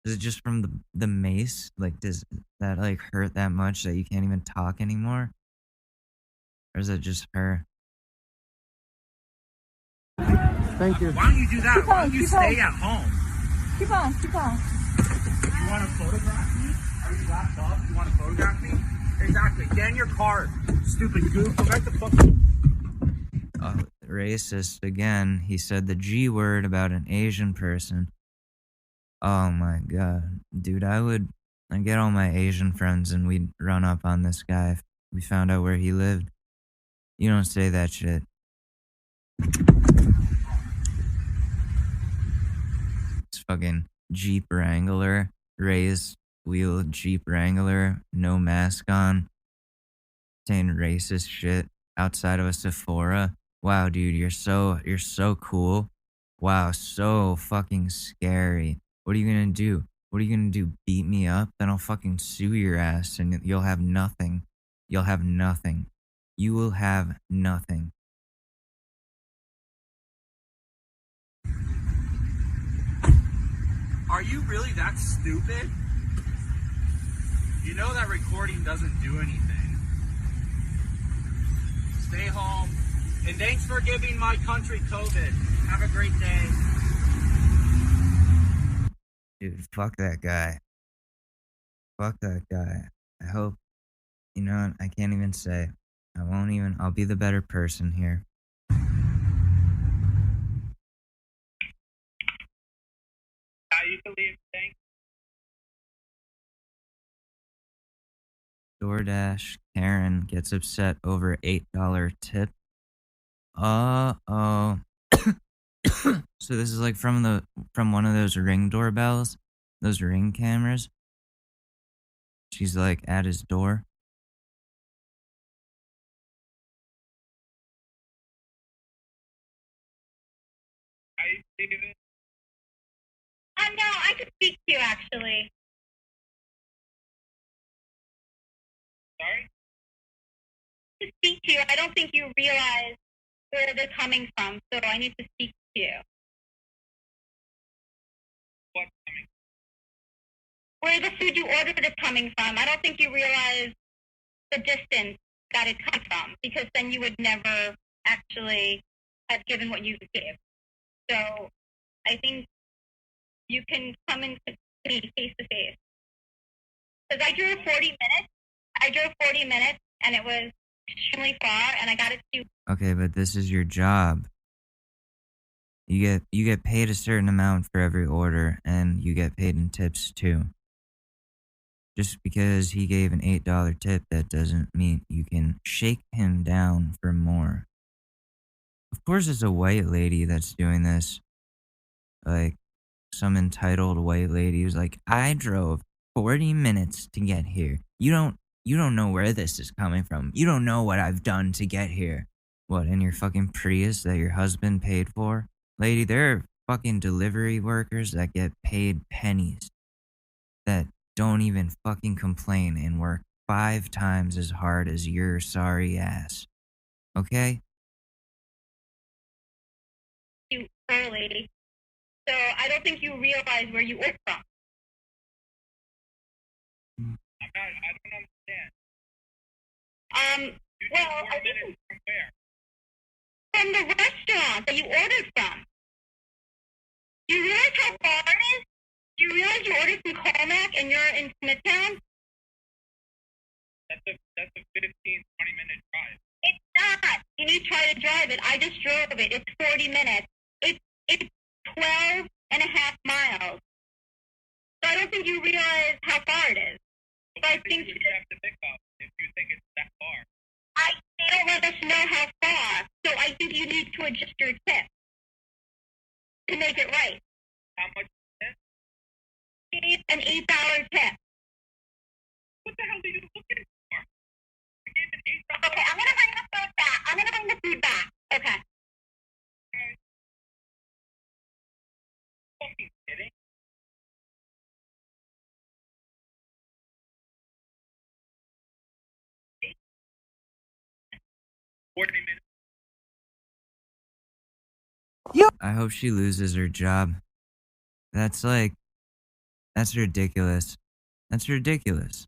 Is it just from the mace? Like, does that like hurt that much that you can't even talk anymore? Or is it just her? Thank you. Why don't you do that? Why don't you stay at home? Keep on. You want to photograph me? Are you that tough? You want to photograph me? Exactly. Get in your car, stupid goof. Go back to fucking... Oh, racist again. He said the G word about an Asian person. Oh my god. Dude, I would I'd get all my Asian friends and we'd run up on this guy if we found out where he lived. You don't say that shit. It's fucking Jeep Wrangler, raised wheel Jeep Wrangler, no mask on, saying racist shit outside of a Sephora. Wow, dude, you're so cool. Wow, so fucking scary. What are you gonna do? What are you gonna do? Beat me up? Then I'll fucking sue your ass and you'll have nothing. You'll have nothing. You will have nothing. Are you really that stupid? You know that recording doesn't do anything. Stay home. And thanks for giving my country COVID. Have a great day. Dude, fuck that guy. Fuck that guy. I hope, you know what, I can't even say. I'll be the better person here. You can leave. Thanks. DoorDash Karen gets upset over $8 tip. Uh-oh. So this is like from one of those Ring doorbells, those Ring cameras. She's like at his door. No, I could speak to you actually. Sorry? To speak to you, I don't think you realize where they're coming from, so I need to speak to you. What's coming? Where the food you ordered is coming from. I don't think you realize the distance that it comes from, because then you would never actually have given what you gave. So I think you can come in to me face to face. Because I drove 40 minutes, and it was extremely far, and I got it to. Okay, but this is your job. You get paid a certain amount for every order, and you get paid in tips too. Just because he gave an $8 tip, that doesn't mean you can shake him down for more. Of course, it's a white lady that's doing this. Like, some entitled white lady who's like, I drove 40 minutes to get here. You don't know where this is coming from. You don't know what I've done to get here. What, in your fucking Prius that your husband paid for? Lady, there are fucking delivery workers that get paid pennies that don't even fucking complain and work 5 times as hard as your sorry ass. Okay? You early. So I don't think you realize where you ordered from. I don't understand. Well, I think From where? from the restaurant that you ordered from. Do you realize how far it is? Do you realize you ordered from Carmack and you're in Smithtown? That's a 15, 20-minute drive. It's not. You need to try to drive it. I just drove it. It's 40 minutes. It's 12 and a half miles. So I don't think you realize how far it is. So I think you have to pick up if you think it's that far. they don't let us know how far. So I think you need to adjust your tip to make it right. How much is it? It's an $8 tip. What the hell are you looking for? I gave an $8. Okay, I'm gonna bring the food back. Okay. Fucking kidding? $40 minutes. I hope she loses her job. That's ridiculous. That's ridiculous.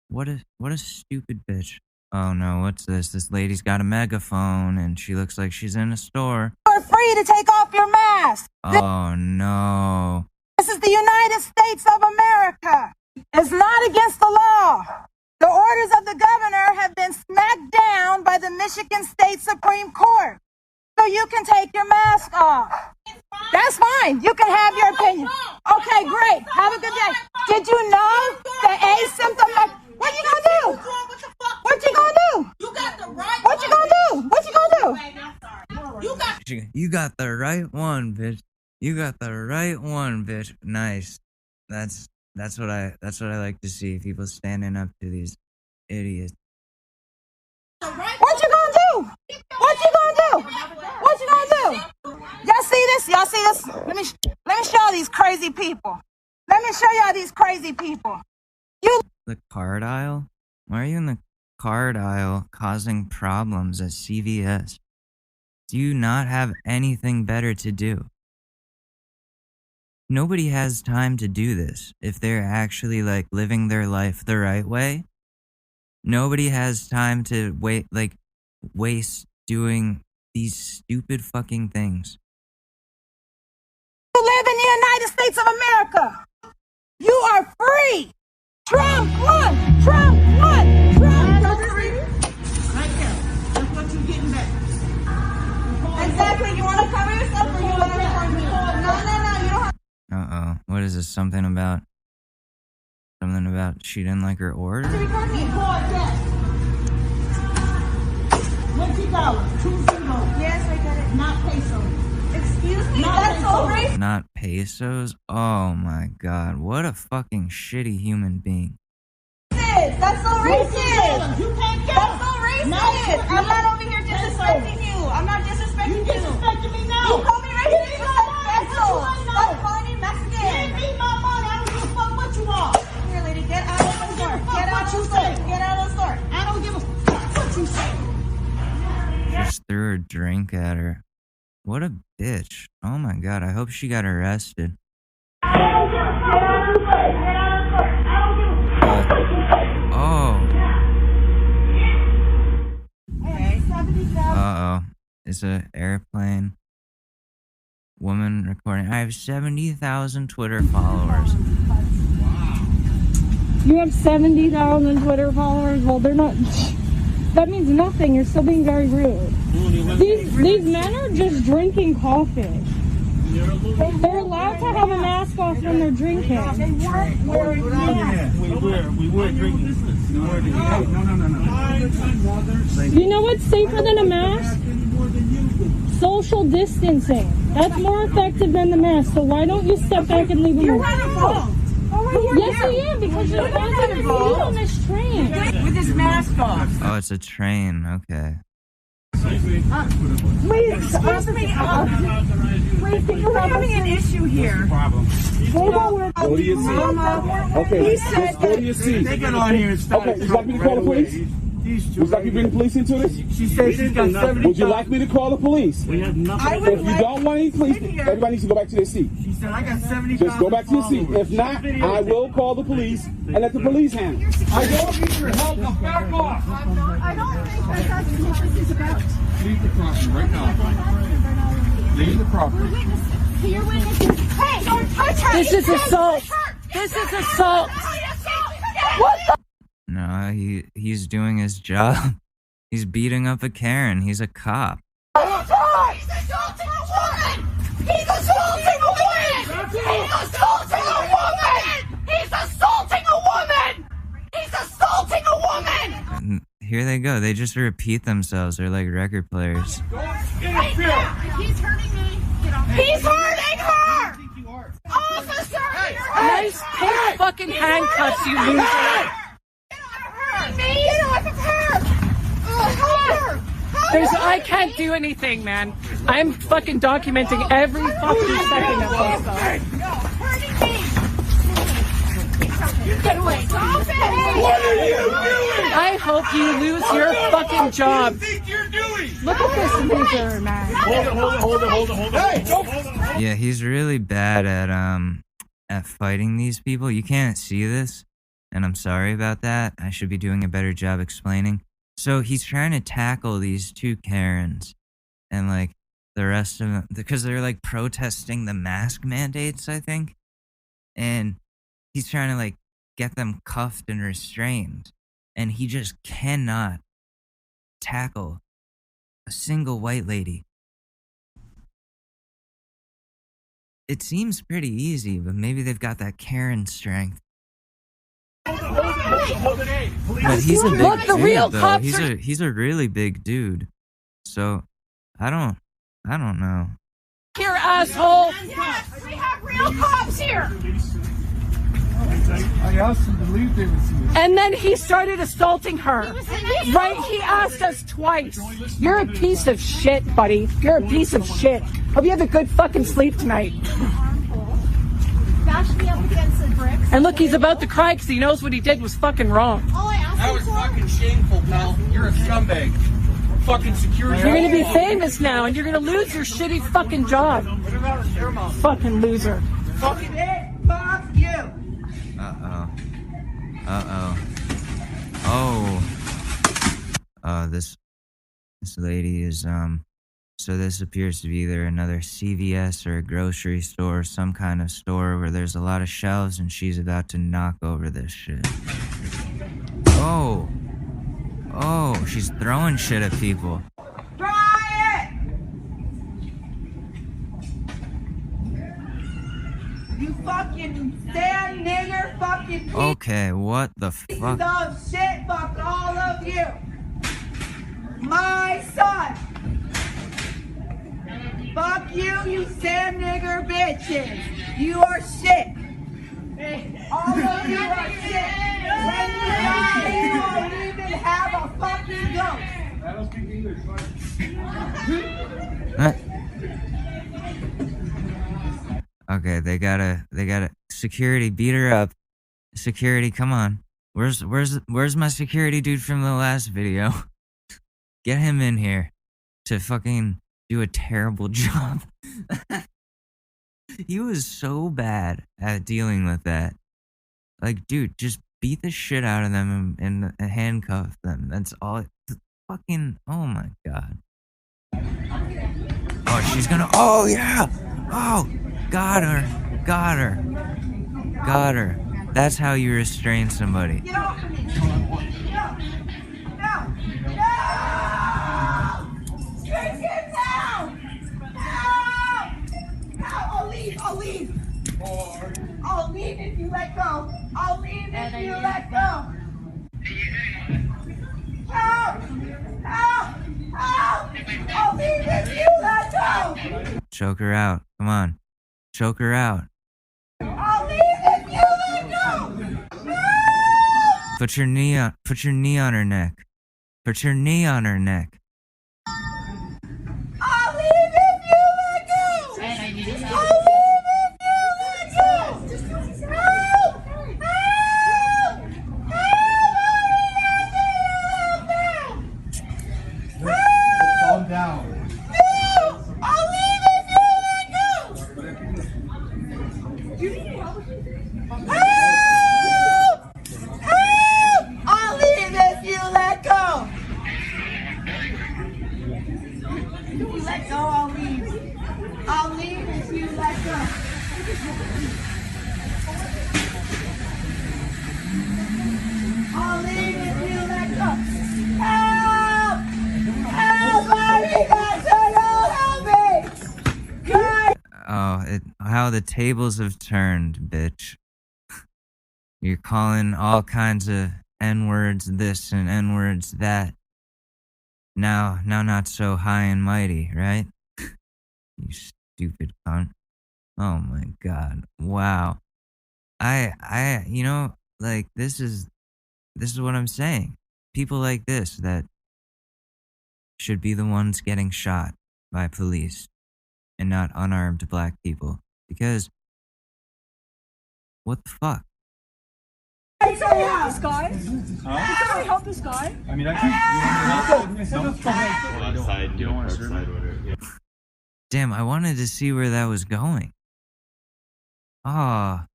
What a stupid bitch. Oh no, what's this? This lady's got a megaphone and she looks like she's in a store. You're free to take off your mask. Oh no. This is the United States of America. It's not against the law. The orders of the governor have been smacked down by the Michigan State Supreme Court. So you can take your mask off. That's fine. You can have your opinion. Okay, great. Have a good day. Did you know the asymptomatic? What you gonna do? What you gonna do? You got the right. What you gonna do? What you gonna do? You got the right one, bitch. You got the right one, bitch. Nice. That's what I like to see. People standing up to these idiots. What you gonna do? What you gonna do? What you gonna do? Y'all see this? Y'all see this? Let me show y'all these crazy people. Let me show y'all these crazy people. The card aisle? Why are you in the card aisle causing problems at CVS? Do you not have anything better to do? Nobody has time to do this if they're actually like living their life the right way. Nobody has time to waste doing these stupid fucking things. You live in the United States of America. You are free. Trump won. Trump won. Trump won. Right there. That's what you're getting back. Exactly. You want to cover yourself or you want to record me? No. You don't have. Uh-oh. What is this? Something about she didn't like her order? Record me. $20. $2. Yes, I get it. Not pesos. Excuse me. That's so racist. Not pesos? Oh my god. What a fucking shitty human being. That's so racist. You can't get That's so racist. I'm not over here disrespecting you. I'm not disrespecting you. You disrespecting me now. You call me racist. Stop calling me Mexican. Give me my money. I don't give a fuck what you are. Here, lady, get out of the store. Get out of the store. Get out of the store. I don't give a fuck what you say. Just threw a drink at her. What a bitch. Oh my god, I hope she got arrested. Uh-oh. It's an airplane. Woman recording. I have 70,000 Twitter followers. You have 70,000 Twitter followers? Well, they're not... That means nothing. You're still being very rude. These men are just drinking coffee. They're allowed to have a mask off when they're drinking. They weren't wearing masks. We were drinking. No. You know what's safer than a mask? Social distancing. That's more effective than the mask. So why don't you step back and leave them alone? You're not involved. Yes, I am, because you're on this train. With his mask off. Oh, it's a train. Okay. Wait, excuse me. Wait, we're having an issue here. Go to your seat. Okay, He said just go to your seat. They got on here and started. Okay, would you like me to call the police? Would you like me to bring the police into this? She said she's got 70. Would you like me to call the police? We have nothing. If you don't want any police, everybody needs to go back to their seat. She said I got 70. Just go back to your seat. If not, I will call the police and let the police handle it. I don't need your help. Now back off. I don't think that's what this is about. Leave the property right now. Leave the property. You're witnesses. Hey, don't touch her. This is assault. This is assault. What the? No, he's doing his job. He's beating up a Karen. He's a cop. He's assaulting a woman. He's assaulting a woman. He's assaulting a woman. He's assaulting a woman. He's assaulting a woman. And here they go. They just repeat themselves. They're like record players. Right now. He's hurting me. Get off. He's hurting her. Officer, Nice pink fucking handcuffs, you loser. Get off of her. Help her. I can't do anything, man. I'm fucking documenting every fucking second of this. Hurting me. Get away. Stop it. What are you doing? I hope you lose your fucking job. What do you think you're doing? Look at this loser, man. Hold it. Hey, hold on. Yeah, he's really bad at fighting these people. You can't see this, and I'm sorry about that. I should be doing a better job explaining. So he's trying to tackle these two Karens and like the rest of them because they're like protesting the mask mandates, I think. And he's trying to like get them cuffed and restrained. And he just cannot tackle a single white lady. It seems pretty easy, but maybe they've got that Karen strength. But he's a big Look, the dude, real though. cops He's a really big dude. So I don't know. here, asshole. Yes, we have real cops here. I asked him to leave there with you. And then he started assaulting her. Right? He asked us twice. You're a piece of shit, buddy. You're a piece of shit. Hope you have a good fucking sleep tonight. Bashed me up against the bricks. And look, he's about to cry because he knows what he did was fucking wrong. All I asked That him was for- fucking shameful, pal. You're a scumbag. Fucking security. You're gonna be famous now, and you're gonna lose your shitty fucking job. Fucking loser. Fucking it. Fuck you. This lady is so this appears to be either another CVS or a grocery store, or some kind of store where there's a lot of shelves, and she's about to knock over this shit. Oh, she's throwing shit at people. Try it! You fucking damn nigger fucking piece Okay, what the fuck? of shit, fuck all of you! My son! Fuck you, you damn nigger bitches! You are shit! All of you are shit! When you die, you won't even have a fucking ghost! I don't speak English. Okay, they gotta security beat her up. Security, come on. Where's my security dude from the last video? Get him in here to fucking do a terrible job. He was so bad at dealing with that. Like, dude, just beat the shit out of them and handcuff them. That's all. Fucking, oh my god. Oh, she's gonna, oh yeah. Oh, got her. That's how you restrain somebody. Get off of me! No! Take him down! No! I'll leave! I'll leave if you let go! I'll leave if you let go! Help! I'll leave if you let go! Choke her out. Come on. Choke her out. I'll leave if you let go! No! Put your knee on her neck. Put your knee on her neck. I'll leave if you let go! I'll leave if you let go! Help! Calm down. I'll leave if you let go! Help! I'll leave if you let go! If you let go, I'll leave. I'll leave if you let go. I'll leave if you let go. Help! Help! Help me! God! Oh, how the tables have turned, bitch. You're calling all kinds of N-words this and N-words that. Now not so high and mighty, right? You stupid cunt. Oh my god. Wow. You know, like, this is what I'm saying. People like this that should be the ones getting shot by police and not unarmed black people. Because, what the fuck? Can somebody help this guy? Can somebody help this guy? I mean, I can't. Damn, I wanted to see where that was going. Ah.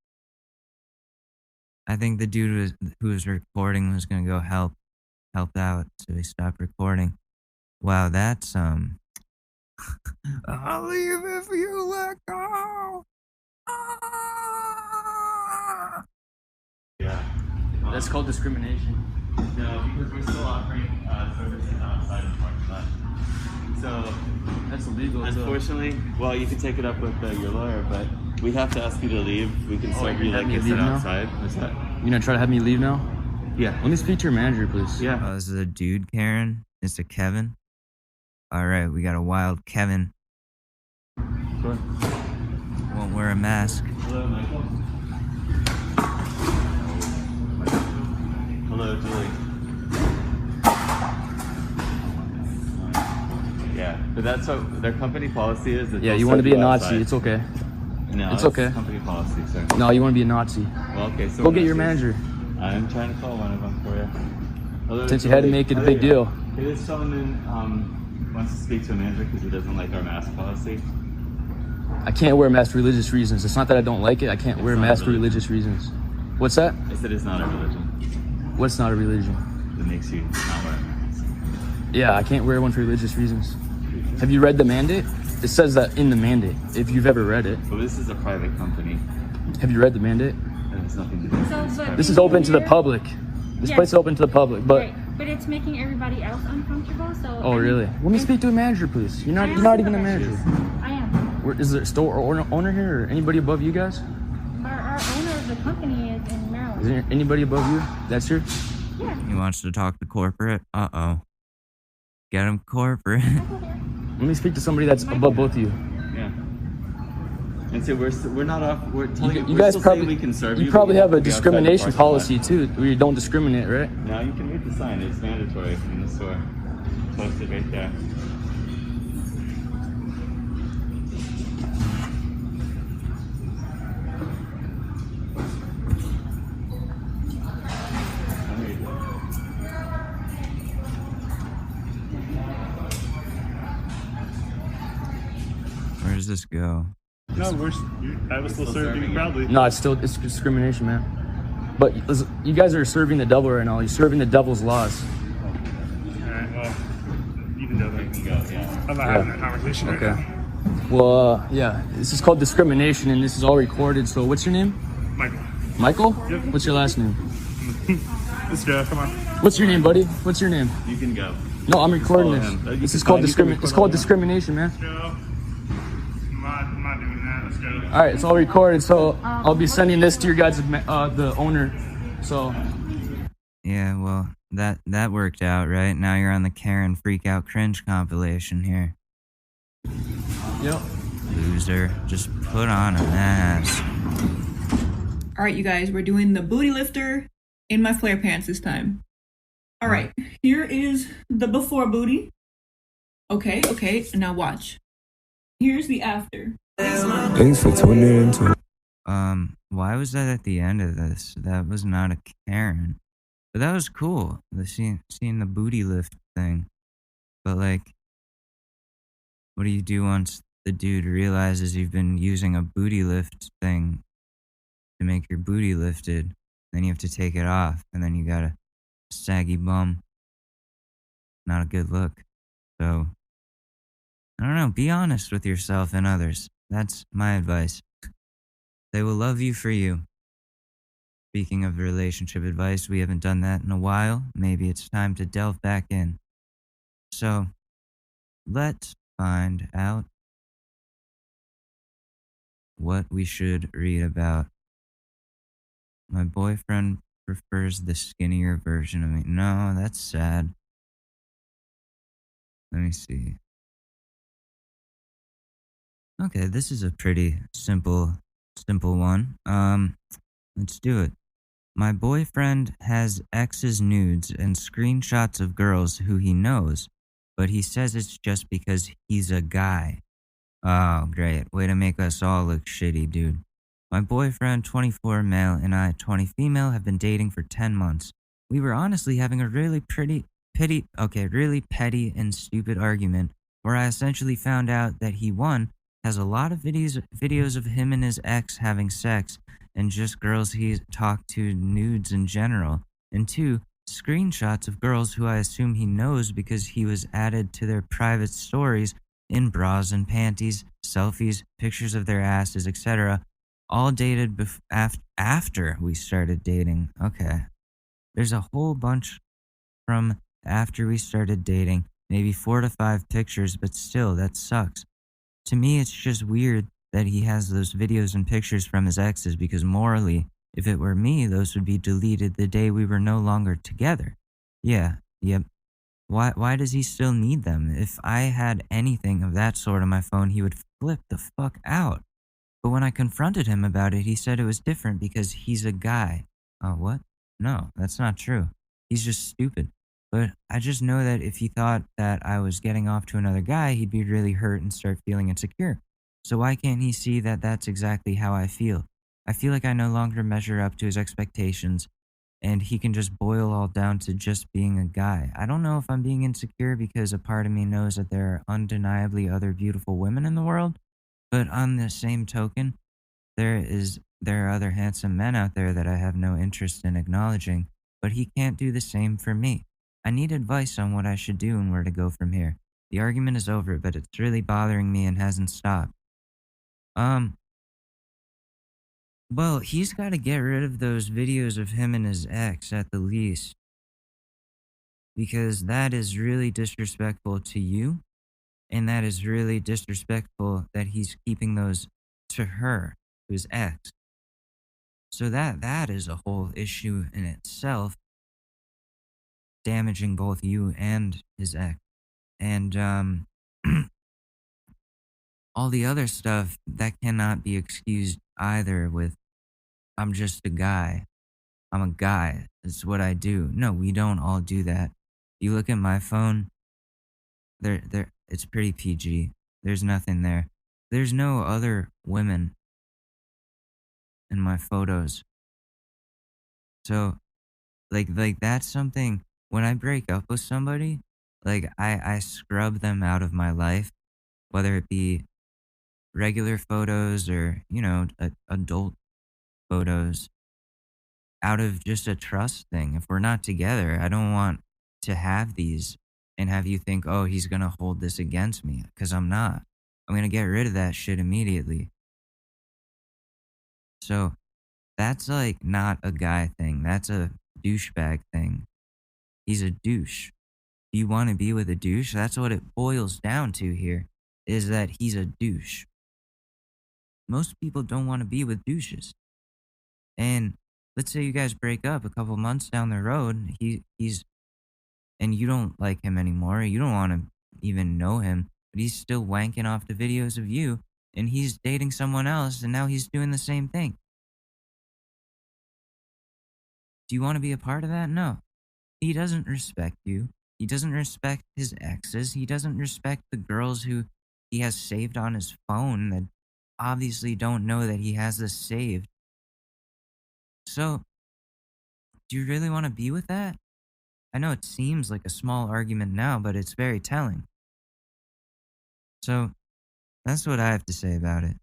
I think the dude who was recording was gonna go help out, so he stopped recording. Wow, that's I'll leave if you let go. Ah. Yeah. That's called discrimination. No, because we're still offering services outside of parking lot. So that's illegal. Unfortunately, well, you can take it up with your lawyer, but we have to ask you to leave. We can serve you like you said outside. What's that? You gonna try to have me leave now? Yeah. Let me speak to your manager, please. Yeah. Oh, this is a dude, Karen. It's a Kevin. All right, we got a wild Kevin. Sure. Won't wear a mask. Hello, Michael. Hello, Julie. Yeah, but that's what their company policy is. Yeah, you want to be a Nazi. It's okay. No, it's okay. Company policy, sir. No, you want to be a Nazi. Well, okay, so go get your manager. I'm trying to call one of them for you. Hello, Since you had to make it a big deal. Okay, this gentleman wants to speak to a manager because he doesn't like our mask policy. I can't wear a mask for religious reasons. It's not that I don't like it. I can't wear a mask for religious reasons. What's that? I said it's not a religion. What's not a religion? That makes you not wear a mask. Yeah, I can't wear one for religious reasons. Have you read the mandate? It says that in the mandate, if you've ever read it. Well, this is a private company. Have you read the mandate? It has nothing to do with this. This is open to the public. This place is open to the public, but... Right. But it's making everybody else uncomfortable, so... Oh, really? Let me speak to a manager, please. You're not even a manager. I am. Is there a store or owner here, or anybody above you guys? Our owner of the company is in Maryland. Is there anybody above you that's here? Yeah. He wants to talk to corporate? Uh-oh. Get him corporate. Let me speak to somebody that's above both of you. Yeah. And so we're not off. We're telling You guys probably we can serve you. You probably have a discrimination policy too, where you don't discriminate, right? No, you can read the sign. It's mandatory in the store. Posted right there. Where does this go? No, I was still serving you proudly. No, it's discrimination, man. But you guys are serving the devil right now. You're serving the devil's laws. Alright, well, you can go there. I'm not having that conversation right now. Well, yeah, this is called discrimination, and this is all recorded. So, what's your name? Michael. Michael? Yep. What's your last name? Let's go. Come on. What's your name, buddy? What's your name? You can go. No, I'm recording this. This is called discrimination. It's called discrimination, man. Let's go. I'm not doing that. Let's go. All right, it's all recorded. So I'll be sending this to your guys, the owner. So. Yeah, well, that worked out, right? Now you're on the Karen Freak Out Cringe compilation here. Yep. Loser. Just put on a mask. Alright, you guys, we're doing the booty lifter in my flare pants this time. Alright, here is the before booty. Okay, now watch. Here's the after. Thanks for tuning into. Why was that at the end of this? That was not a Karen. But that was cool. Seeing the booty lift thing. But like, what do you do once the dude realizes you've been using a booty lift thing to make your booty lifted? Then you have to take it off, and then you got a saggy bum. Not a good look. So, I don't know, be honest with yourself and others. That's my advice. They will love you for you. Speaking of relationship advice, we haven't done that in a while. Maybe it's time to delve back in. So, let's find out what we should read about. My boyfriend prefers the skinnier version of me. No, that's sad. Let me see. Okay, this is a pretty simple one. Let's do it. My boyfriend has ex's nudes and screenshots of girls who he knows, but he says it's just because he's a guy. Oh, great. Way to make us all look shitty, dude. My boyfriend, 24 male, and I, 20 female, have been dating for 10 months. We were honestly having a really really petty and stupid argument where I essentially found out that he, one, has a lot of videos of him and his ex having sex and just girls he's talked to, nudes in general, and two, screenshots of girls who I assume he knows because he was added to their private stories in bras and panties, selfies, pictures of their asses, etc., all dated after we started dating. Okay. There's a whole bunch from after we started dating, maybe 4 to 5 pictures, but still, that sucks. To me, it's just weird that he has those videos and pictures from his exes because morally, If it were me, those would be deleted the day we were no longer together. Yeah, yep. Why does he still need them? If I had anything of that sort on my phone, he would flip the fuck out. But when I confronted him about it, he said it was different because he's a guy. Oh, what? No, that's not true. He's just stupid. But I just know that if he thought that I was getting off to another guy, he'd be really hurt and start feeling insecure. So why can't he see that that's exactly how I feel? I feel like I no longer measure up to his expectations, and he can just boil all down to just being a guy. I don't know if I'm being insecure because a part of me knows that there are undeniably other beautiful women in the world, but on the same token, there are other handsome men out there that I have no interest in acknowledging, but he can't do the same for me. I need advice on what I should do and where to go from here. The argument is over, but it's really bothering me and hasn't stopped. Well, he's got to get rid of those videos of him and his ex at the least, because that is really disrespectful to you, and that is really disrespectful that he's keeping those to her, to his ex. So that is a whole issue in itself, damaging both you and his ex. And all the other stuff, that cannot be excused either with, I'm just a guy. I'm a guy. It's what I do. No, we don't all do that. You look at my phone, it's pretty PG. There's nothing there. There's no other women in my photos. So, like that's something, when I break up with somebody, like I scrub them out of my life, whether it be regular photos or, adult photos, out of just a trust thing. If we're not together, I don't want to have these and have you think, oh, he's going to hold this against me, because I'm not. I'm going to get rid of that shit immediately. So that's like not a guy thing. That's a douchebag thing. He's a douche. Do you want to be with a douche? That's what it boils down to here, is that he's a douche. Most people don't want to be with douches. And let's say you guys break up a couple months down the road, he's and you don't like him anymore, you don't want to even know him, but he's still wanking off the videos of you, and he's dating someone else, and now he's doing the same thing. Do you want to be a part of that? No. He doesn't respect you. He doesn't respect his exes. He doesn't respect the girls who he has saved on his phone that obviously don't know that he has this saved. So, do you really want to be with that? I know it seems like a small argument now, but it's very telling. So, that's what I have to say about it.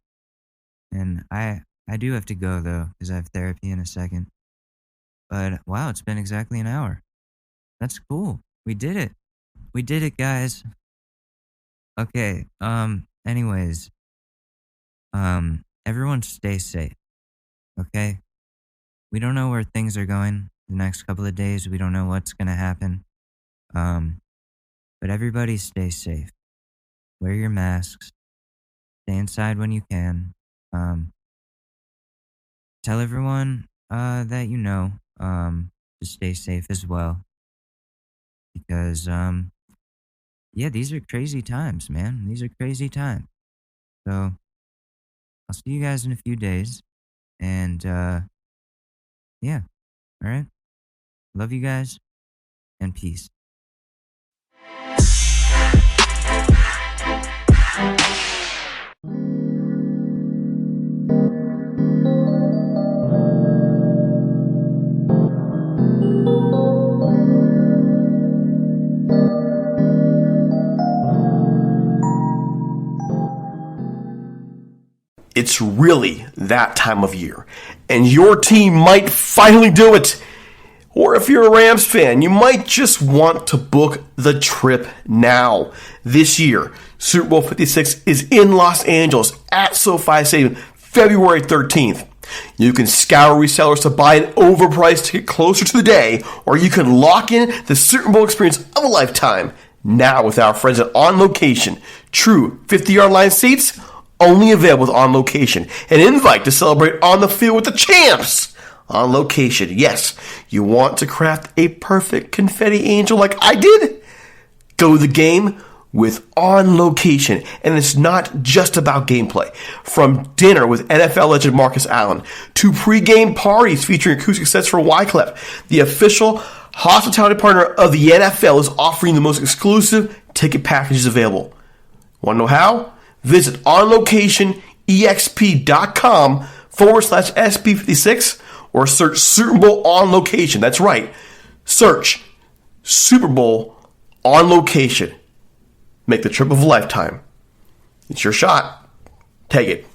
And I do have to go, though, because I have therapy in a second. But, wow, it's been exactly an hour. That's cool. We did it. We did it, guys. Okay, anyways. Everyone stay safe, okay? We don't know where things are going the next couple of days. We don't know what's going to happen. But everybody stay safe. Wear your masks. Stay inside when you can. Tell everyone that you know to stay safe as well. Because, yeah, these are crazy times, man. These are crazy times. So, I'll see you guys in a few days. And, yeah. All right. Love you guys. And peace. It's really that time of year, and your team might finally do it. Or if you're a Rams fan, you might just want to book the trip now. This year, Super Bowl 56 is in Los Angeles at SoFi Stadium, February 13th. You can scour resellers to buy an overpriced ticket closer to the day, or you can lock in the Super Bowl experience of a lifetime now with our friends at On Location. True 50-yard line seats, only available with On Location. An invite to celebrate on the field with the champs. On Location. Yes, you want to craft a perfect confetti angel like I did? Go the game with On Location. And it's not just about gameplay. From dinner with NFL legend Marcus Allen to pre-game parties featuring acoustic sets for Wyclef, the official hospitality partner of the NFL is offering the most exclusive ticket packages available. Want to know how? Visit onlocationexp.com/SP56 or search Super Bowl On Location. That's right. Search Super Bowl On Location. Make the trip of a lifetime. It's your shot. Take it.